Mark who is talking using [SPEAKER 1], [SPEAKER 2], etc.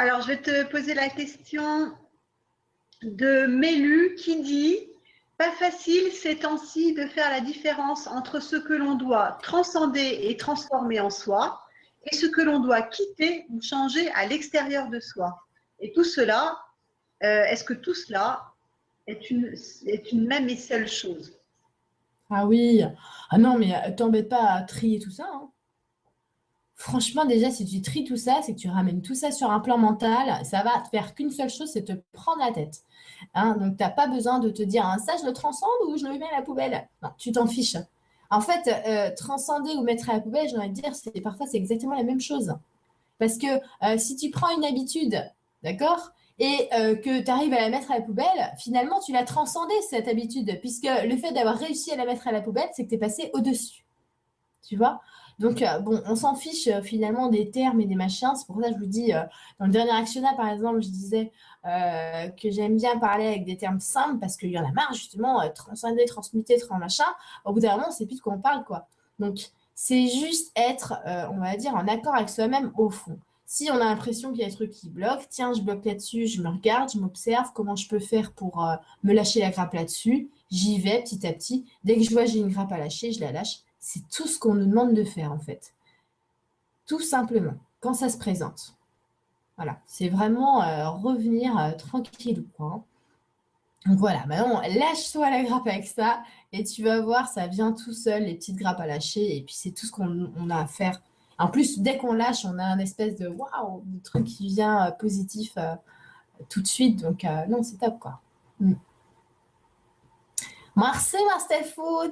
[SPEAKER 1] Alors, je vais te poser la question de Mélu qui dit pas facile ces temps-ci de faire la différence entre ce que l'on doit transcender et transformer en soi et ce que l'on doit quitter ou changer à l'extérieur de soi. Et tout cela, est-ce que tout cela est une même et seule chose?
[SPEAKER 2] Ah oui. Ah non, mais t'embête pas à trier tout ça, hein. Franchement, déjà, si tu tries tout ça, c'est que tu ramènes tout ça sur un plan mental. Ça va te faire qu'une seule chose, c'est te prendre la tête. Hein, donc, tu n'as pas besoin de te dire, hein, ça, je le transcende ou je le mets à la poubelle. Non, tu t'en fiches. En fait, transcender ou mettre à la poubelle, j'ai envie de dire, parfois, c'est exactement la même chose. Parce que si tu prends une habitude, d'accord, et que tu arrives à la mettre à la poubelle, finalement, tu l'as transcendée, cette habitude, puisque le fait d'avoir réussi à la mettre à la poubelle, c'est que tu es passé au-dessus. Tu vois? Donc, bon, on s'en fiche finalement des termes et des machins. C'est pour ça que je vous dis, dans le dernier actionnat, par exemple, je disais que j'aime bien parler avec des termes simples parce qu'il y en a marre, justement, transcender, transmuter, machin. Au bout d'un moment, on ne sait plus de quoi on parle, quoi. Donc, c'est juste être, on va dire, en accord avec soi-même au fond. Si on a l'impression qu'il y a des trucs qui bloquent, tiens, je bloque là-dessus, je me regarde, je m'observe, comment je peux faire pour me lâcher la grappe là-dessus. J'y vais petit à petit. Dès que je vois que j'ai une grappe à lâcher, je la lâche. C'est tout ce qu'on nous demande de faire, en fait. Tout simplement, quand ça se présente. Voilà, c'est vraiment revenir tranquille, quoi, hein. Donc voilà, maintenant, lâche-toi la grappe avec ça et tu vas voir, ça vient tout seul, les petites grappes à lâcher et puis c'est tout ce qu'on a à faire. En plus, dès qu'on lâche, on a un espèce de waouh, de truc qui vient positif tout de suite. Donc non, c'est top, quoi. Mm. Merci, Master Food.